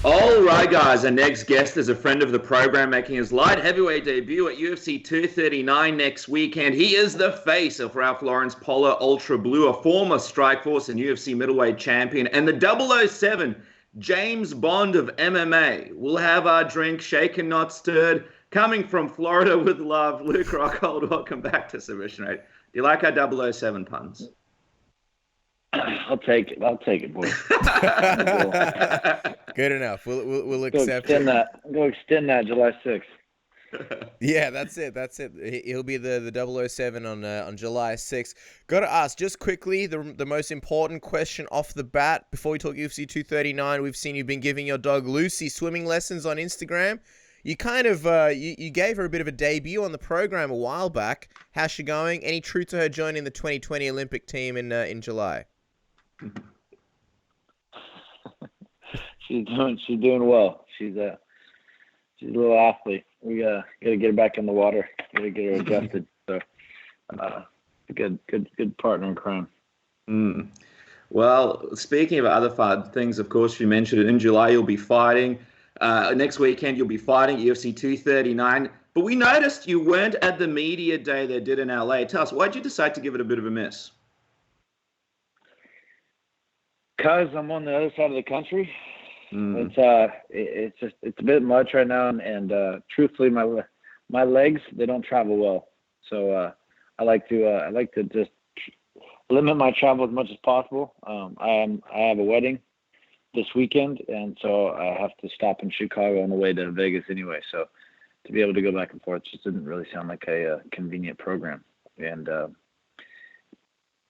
All right, guys. Our next guest is a friend of the program, making his light heavyweight debut at UFC 239 next weekend. He is the face of Ralph Lauren's Polar Ultra Blue, a former Strikeforce and UFC middleweight champion, and the 007 James Bond of MMA. We'll have our drink shaken, not stirred. Coming from Florida with love, Luke Rockhold. Welcome back to Submission Rate. Do you like our 007 puns? I'll take it, boy. Good enough. We'll accept it. Go extend that July 6th. Yeah, that's it. He'll be the 007 on July 6th. Got to ask, just quickly, the most important question off the bat before we talk UFC 239. We've seen you've been giving your dog Lucy swimming lessons on Instagram. You kind of you gave her a bit of a debut on the program a while back. How's she going? Any truth to her joining the 2020 Olympic team in July? She's doing well. She's a little athlete. We gotta get her back in the water. Gotta get her adjusted. So, good partner in crime. Well, speaking of other fun things, of course, you mentioned it. In July, you'll be fighting. Next weekend, you'll be fighting UFC 239. But we noticed you weren't at the media day they did in LA. Tell us, why'd you decide to give it a bit of a miss? Because I'm on the other side of the country. It's a bit much right now, and truthfully, my legs, they don't travel well. So I like to just limit my travel as much as possible. I have a wedding this weekend, and so I have to stop in Chicago on the way to Vegas anyway. So to be able to go back and forth just didn't really sound like a convenient program. And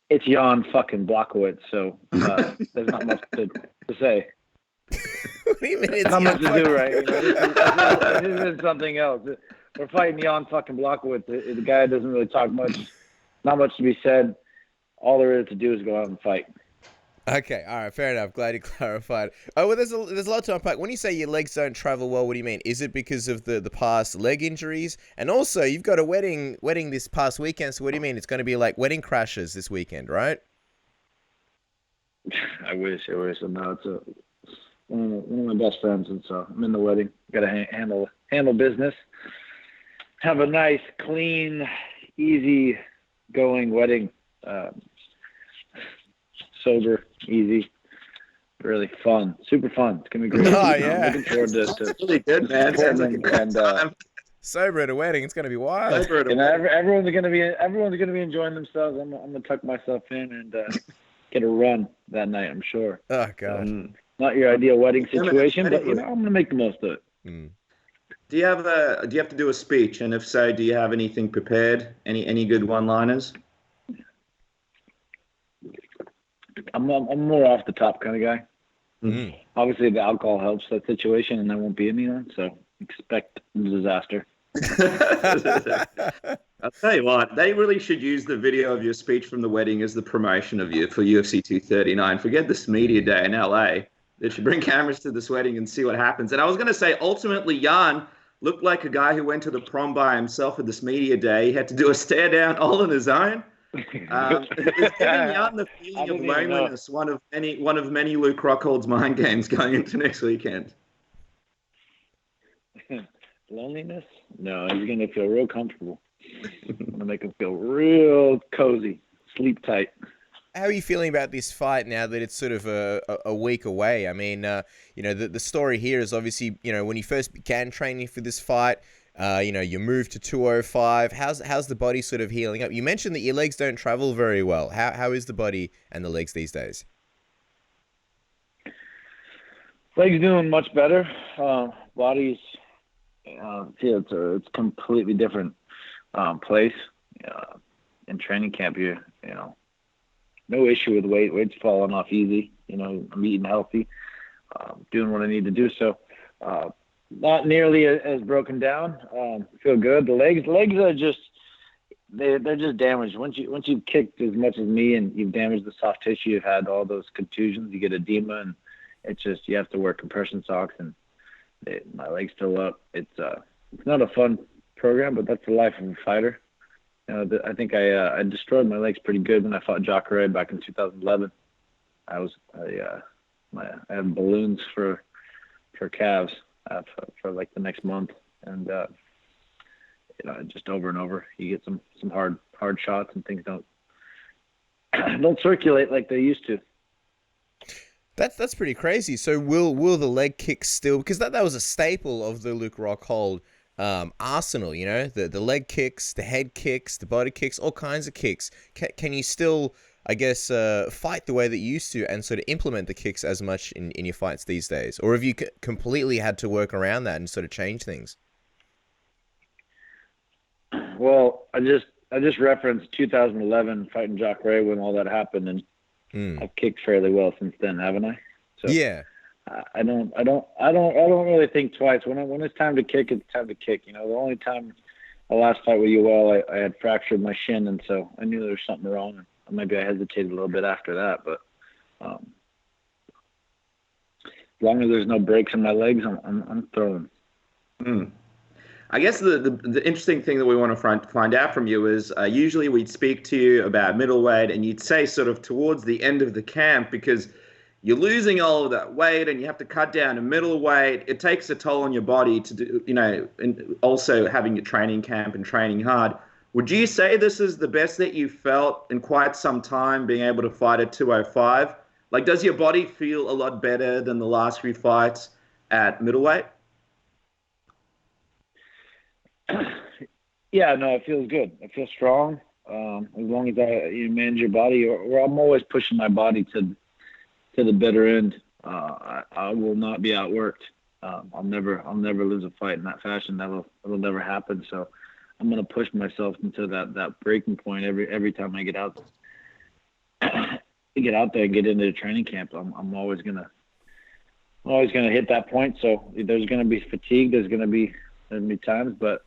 it's Jan fucking Blachowicz, so there's not much to say. What do you mean? It's not much to do, right? This is something else. We're fighting Jan fucking Blachowicz. The guy doesn't really talk much. Not much to be said. All there is to do is go out and fight. Okay, all right, fair enough. Glad you clarified. Oh, well, there's a lot to unpack. When you say your legs don't travel well, what do you mean? Is it because of the past leg injuries? And also, you've got a wedding this past weekend, so what do you mean? It's going to be like wedding crashes this weekend, right? I wish. No, it's one of my best friends, and so I'm in the wedding. Got to handle business. Have a nice, clean, easy going wedding. Sober, easy, really fun, super fun. It's gonna be great. Oh yeah, I'm looking forward to It's really good, man. Sounds like a great time. Sober at a wedding, it's gonna be wild. Everyone's gonna be enjoying themselves. I'm gonna tuck myself in and get a run that night. I'm sure. Oh god, not your ideal wedding situation, but I'm gonna make the most of it. Do you have to do a speech? And if so, do you have anything prepared? Any good one-liners? I'm more off the top kind of guy. Obviously, the alcohol helps that situation, and there won't be anyone. So expect disaster. I'll tell you what, they really should use the video of your speech from the wedding as the promotion of you for UFC 239. Forget this media day in LA. They should bring cameras to this wedding and see what happens. And I was going to say, ultimately, Jan looked like a guy who went to the prom by himself at this media day. He had to do a stare down all on his own. Is giving Jan the feeling of loneliness one of many Luke Rockhold's mind games going into next weekend? Loneliness? No, you're going to feel real comfortable. I'm going to make him feel real cozy, sleep tight. How are you feeling about this fight now that it's sort of a week away? I mean, the story here is obviously, when you first began training for this fight, you moved to 205. How's the body sort of healing up? You mentioned that your legs don't travel very well. How is the body and the legs these days? Legs doing much better. Body's, it's a completely different place. In training camp, no issue with weight. Weight's falling off easy. I'm eating healthy, doing what I need to do. So, not nearly as broken down. Feel good. The legs are just they're just damaged. Once you've kicked as much as me and you've damaged the soft tissue, you've had all those contusions, you get edema, and it's just you have to wear compression socks. And my legs still up. It's not a fun program, but that's the life of a fighter. I think I destroyed my legs pretty good when I fought Jacare back in 2011. I had balloons for calves for like the next month, and just over and over, you get some hard shots, and things don't circulate like they used to. That's pretty crazy. So will the leg kicks still, because that was a staple of the Luke Rockhold arsenal, the leg kicks, the head kicks, the body kicks, all kinds of kicks. Can you still, I guess, fight the way that you used to and sort of implement the kicks as much in your fights these days? Or have you completely had to work around that and sort of change things? Well, I just referenced 2011 fighting Jock Ray when all that happened, and I've kicked fairly well since then, haven't I? So yeah. I don't really think twice. When it's time to kick, it's time to kick. The only time the last fight with UL, I had fractured my shin, and so I knew there was something wrong. And maybe I hesitated a little bit after that, but as long as there's no breaks in my legs, I'm throwing. I guess the interesting thing that we want to find out from you is usually we'd speak to you about middleweight, and you'd say sort of towards the end of the camp, because you're losing all of that weight and you have to cut down to middleweight. It takes a toll on your body to do, and also having your training camp and training hard. Would you say this is the best that you felt in quite some time, being able to fight at 205? Like, does your body feel a lot better than the last few fights at middleweight? Yeah, no, it feels good. I feel strong. As long as you manage your body, or I'm always pushing my body to the bitter end. I will not be outworked. I'll never lose a fight in that fashion. It'll never happen. So I'm gonna push myself into that breaking point every time I get out there and get into the training camp. I'm always gonna hit that point. So there's gonna be fatigue. There's gonna be times, but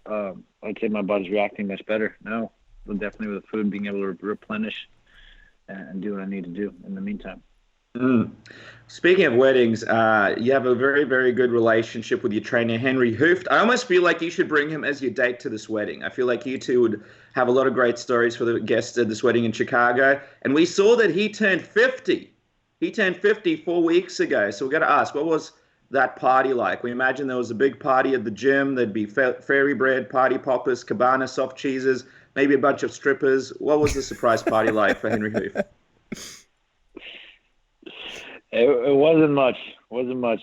I'd say my body's reacting much better now. But definitely with the food, being able to replenish and do what I need to do in the meantime. Speaking of weddings, you have a very, very good relationship with your trainer, Henry Hooft. I almost feel like you should bring him as your date to this wedding. I feel like you two would have a lot of great stories for the guests at this wedding in Chicago. And we saw that he turned 50. He turned 50 4 weeks ago. So we've got to ask, what was that party like? We imagine there was a big party at the gym. There'd be fairy bread, party poppers, cabana soft cheeses, maybe a bunch of strippers. What was the surprise party like for Henry Hooft? It wasn't much.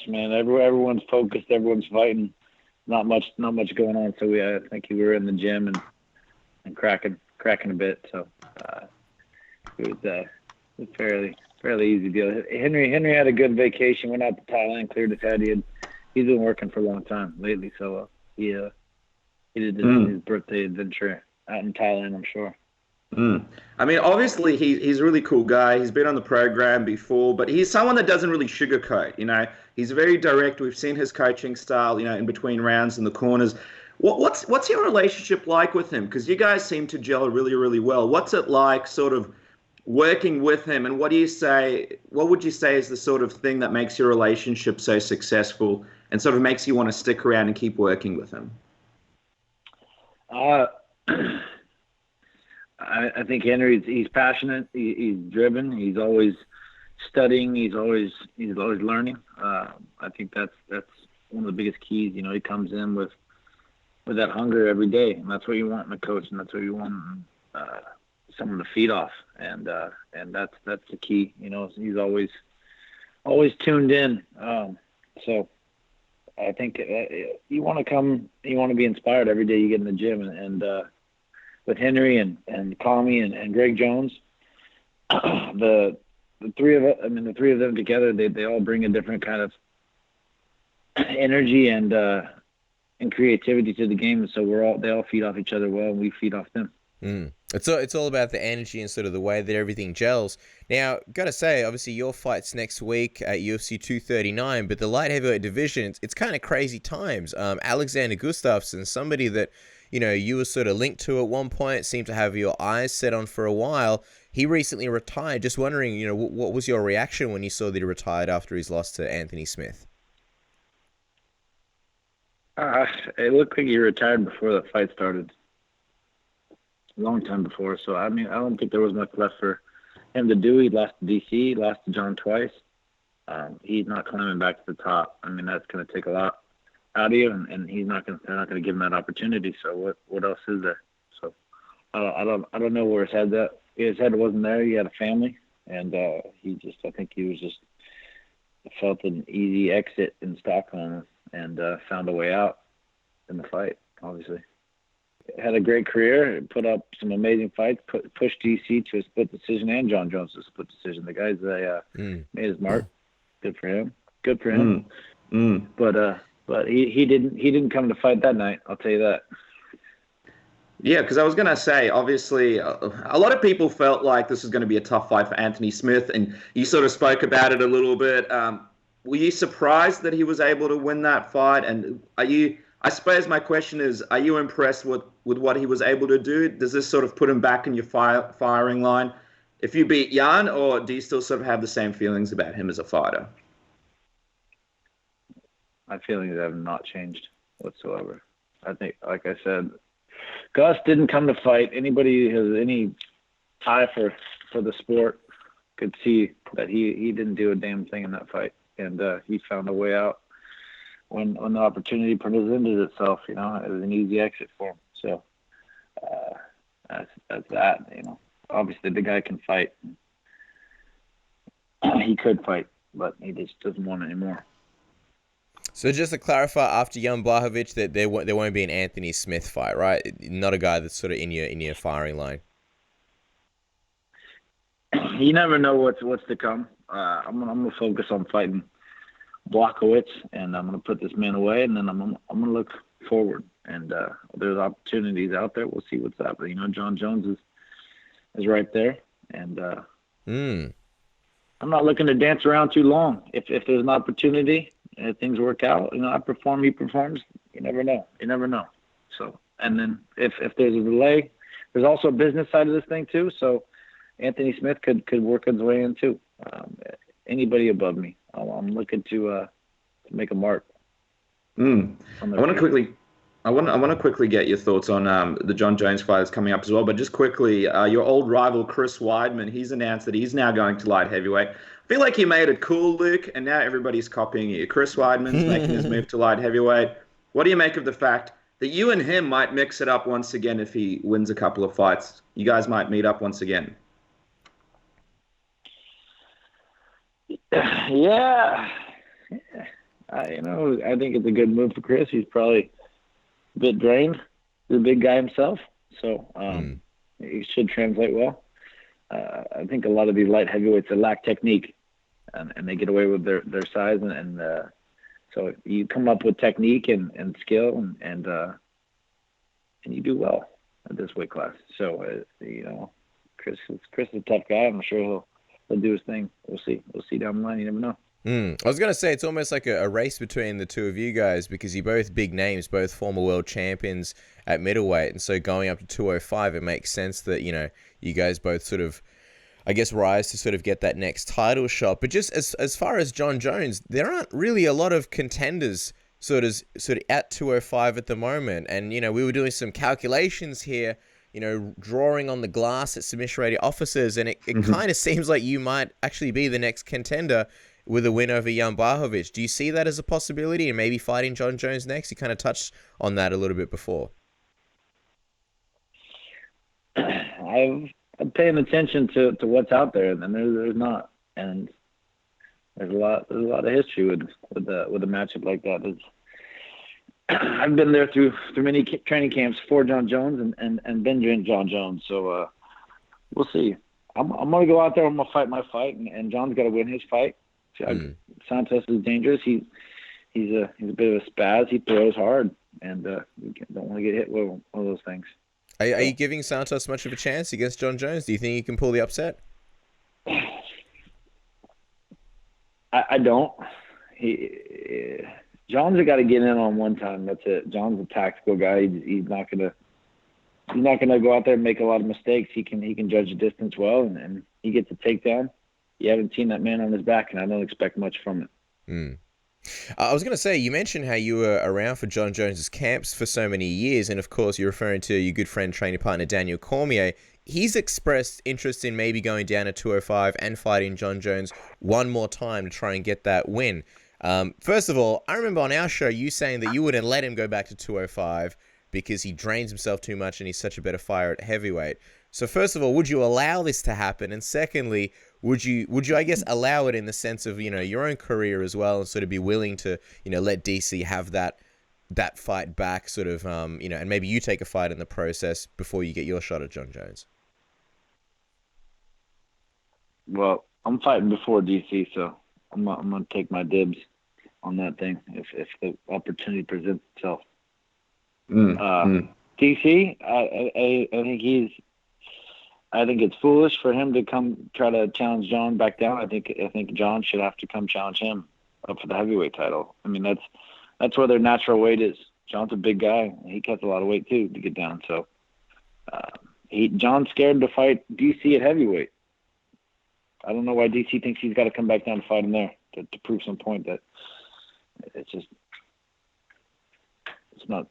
Man. Everyone's focused. Everyone's fighting. Not much going on. So I think we were in the gym and cracking a bit. So it was a fairly easy deal. Henry had a good vacation. Went out to Thailand, cleared his head. He's been working for a long time lately. So he did his birthday adventure out in Thailand, I'm sure. I mean, obviously, he's a really cool guy. He's been on the program before, but he's someone that doesn't really sugarcoat. He's very direct. We've seen his coaching style, in between rounds in the corners. What's your relationship like with him? Because you guys seem to gel really, really well. What's it like, sort of working with him? And what would you say is the sort of thing that makes your relationship so successful and sort of makes you want to stick around and keep working with him? I think he's passionate. He's driven. He's always studying. He's always learning. I think that's one of the biggest keys. He comes in with that hunger every day, and that's what you want in a coach, and that's what you want someone to feed off. And that's the key. He's always tuned in. So I think you want to be inspired every day you get in the gym, and with Henry and Kami and Greg Jones, the three of them together, they all bring a different kind of energy and creativity to the game. And so they all feed off each other well, and we feed off them. It's all about the energy and sort of the way that everything gels. Now, gotta say, obviously your fight's next week at UFC 239, but the light heavyweight division, it's kind of crazy times. Alexander Gustafsson, somebody that you were sort of linked to at one point, seemed to have your eyes set on for a while. He recently retired. Just wondering, what was your reaction when you saw that he retired after his loss to Anthony Smith? It looked like he retired before the fight started. A long time before. So, I don't think there was much left for him to do. He lost to DC, lost to John twice. He's not climbing back to the top. I mean, that's going to take a lot out of you, and they're not going to give him that opportunity. So what else is there? So I don't know where his head's at. His head wasn't there. He had a family, and I think he was just felt an easy exit in Stockholm and found a way out in the fight. Obviously, had a great career. Put up some amazing fights. Pushed DC to a split decision and Jon Jones to a split decision. The guy's made his mark. Good for him. Good for him. But he didn't come to fight that night. I'll tell you that. Yeah, because I was going to say, obviously, a lot of people felt like this was going to be a tough fight for Anthony Smith, and you sort of spoke about it a little bit. Were you surprised that he was able to win that fight? And I suppose my question is, are you impressed with what he was able to do? Does this sort of put him back in your firing line if you beat Jan, or do you still sort of have the same feelings about him as a fighter? My feelings have not changed whatsoever. I think, like I said, Gus didn't come to fight. Anybody who has any tie for the sport could see that he didn't do a damn thing in that fight, and he found a way out when the opportunity presented itself. You know, it was an easy exit for him. So that's that. You know, obviously the guy can fight. He could fight, but he just doesn't want it anymore. So just to clarify, after Jan Blachowicz, that there won't be an Anthony Smith fight, right? Not a guy that's sort of in your firing line. You never know what's to come. I'm gonna focus on fighting Blachowicz, and I'm gonna put this man away, and then I'm gonna look forward. And there's opportunities out there. We'll see what's up. But, you know, Jon Jones is right there, and I'm not looking to dance around too long. If there's an opportunity. If things work out, you know, I perform, he performs. You never know. So, and then if there's a delay, there's also a business side of this thing too. So, Anthony Smith could work his way in too. Anybody above me, I'm looking to make a mark. I want to quickly get your thoughts on the Jon Jones fight that's coming up as well. But just quickly, your old rival Chris Weidman, he's announced that he's now going to light heavyweight. I feel like he made it cool, Luke, and now everybody's copying you. Chris Weidman's making his move to light heavyweight. What do you make of the fact that you and him might mix it up once again if he wins a couple of fights? You guys might meet up once again. Yeah. I think it's a good move for Chris. He's probably a bit drained. He's a big guy himself, so he should translate well. I think a lot of these light heavyweights lack technique, and they get away with their size, and so you come up with technique and skill, and you do well at this weight class. So Chris is a tough guy. I'm sure he'll do his thing. We'll see down the line. You never know. I was going to say, it's almost like a race between the two of you guys, because you're both big names, both former world champions at middleweight. And so going up to 205, it makes sense that, you guys both sort of, I guess, rise to sort of get that next title shot. But just as far as Jon Jones, there aren't really a lot of contenders sort of at 205 at the moment. And, we were doing some calculations here, drawing on the glass at Submission Radio offices, and it kind of seems like you might actually be the next contender with a win over Jan Blachowicz. Do you see that as a possibility, and maybe fighting Jon Jones next? You kind of touched on that a little bit before. I'm paying attention to what's out there, and there's not, and there's a lot of history with a matchup like that. I've been there through many training camps for Jon Jones and been doing Jon Jones, so we'll see. I'm gonna go out there. I'm gonna fight my fight, and John's got to win his fight. Santos is dangerous. He's a bit of a spaz. He throws hard, and we don't want to get hit with one of those things. Are you giving Santos much of a chance against Jon Jones? Do you think he can pull the upset? I don't. John's got to get in on one time. That's it. John's a tactical guy. He's not gonna go out there and make a lot of mistakes. He can judge the distance well, and he gets a takedown. You haven't seen that man on his back, and I don't expect much from it. I was going to say, you mentioned how you were around for Jon Jones's camps for so many years, and of course you're referring to your good friend, training partner Daniel Cormier. he's expressed interest in maybe going down to 205 and fighting Jon Jones one more time to try and get that win. First of all, I remember on our show you saying that you wouldn't let him go back to 205 because he drains himself too much and he's such a better fighter at heavyweight. So first of all, would you allow this to happen? And secondly, would you I guess allow it in the sense of, your own career as well, and sort of be willing to, let DC have that fight back, sort of, and maybe you take a fight in the process before you get your shot at Jon Jones? Well, I'm fighting before DC, so I'm gonna take my dibs on that thing if the opportunity presents itself. DC, I think it's foolish for him to come try to challenge Jon back down. I think Jon should have to come challenge him up for the heavyweight title. I mean, that's where their natural weight is. Jon's a big guy. He cuts a lot of weight too to get down. So Jon's scared to fight DC at heavyweight. I don't know why DC thinks he's got to come back down to fight him there to prove some point that it's not.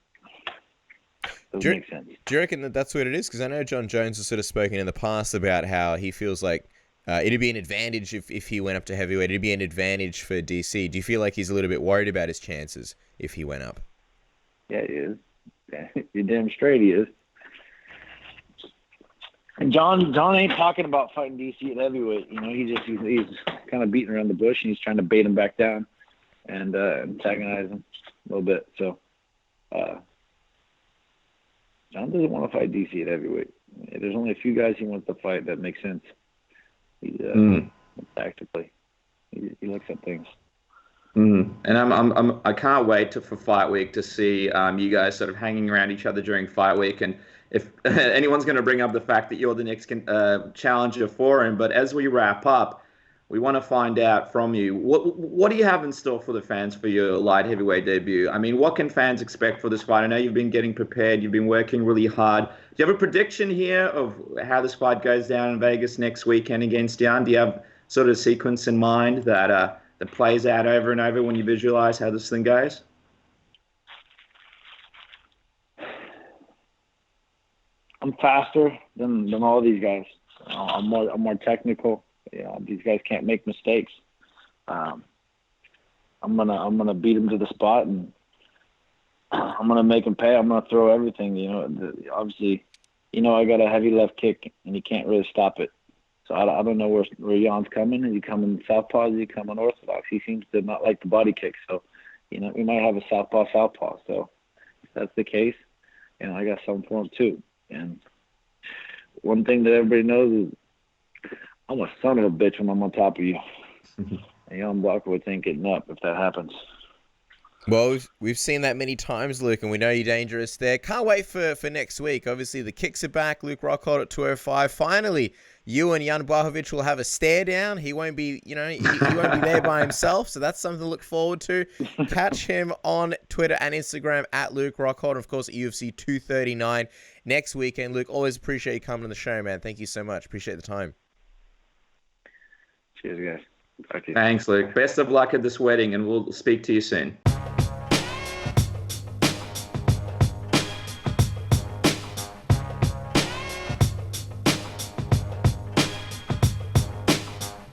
Doesn't make sense. Do you reckon that that's what it is? Because I know Jon Jones has sort of spoken in the past about how he feels like it'd be an advantage if he went up to heavyweight. It'd be an advantage for DC. Do you feel like he's a little bit worried about his chances if he went up? Yeah, he is. Yeah, you're damn straight he is. And Jon ain't talking about fighting DC at heavyweight. He's kind of beating around the bush, and he's trying to bait him back down and antagonize him a little bit. So Jon doesn't want to fight DC at heavyweight. There's only a few guys he wants to fight that make sense. He's tactically, he looks at things. And I can't wait for fight week to see you guys sort of hanging around each other during fight week. And if anyone's going to bring up the fact that you're the next challenger for him, but as we wrap up, we want to find out from you, what do you have in store for the fans for your light heavyweight debut? I mean, what can fans expect for this fight? I know you've been getting prepared. You've been working really hard. Do you have a prediction here of how this fight goes down in Vegas next weekend against Jan? Do you have sort of a sequence in mind that plays out over and over when you visualize how this thing goes? I'm faster than all these guys. I'm more technical. These guys can't make mistakes. I'm gonna beat them to the spot, and I'm gonna make them pay. I'm gonna throw everything. Obviously, I got a heavy left kick, and you can't really stop it. So I don't know where Jan's coming. Is he coming southpaw? Is he coming orthodox? He seems to not like the body kick. So, we might have a southpaw. So if that's the case, I got something for him too. And one thing that everybody knows is I'm a son of a bitch when I'm on top of you. And Jan Blachowicz ain't getting up if that happens. Well, we've seen that many times, Luke, and we know you're dangerous there. Can't wait for next week. Obviously, the kicks are back. Luke Rockhold at 205. Finally, you and Jan Blachowicz will have a stare down. He won't be, he won't be there by himself. So that's something to look forward to. Catch him on Twitter and Instagram at Luke Rockhold. And of course, at UFC 239 next weekend. Luke, always appreciate you coming on the show, man. Thank you so much. Appreciate the time. Cheers, guys. Thanks, Luke. Best of luck at this wedding, and we'll speak to you soon.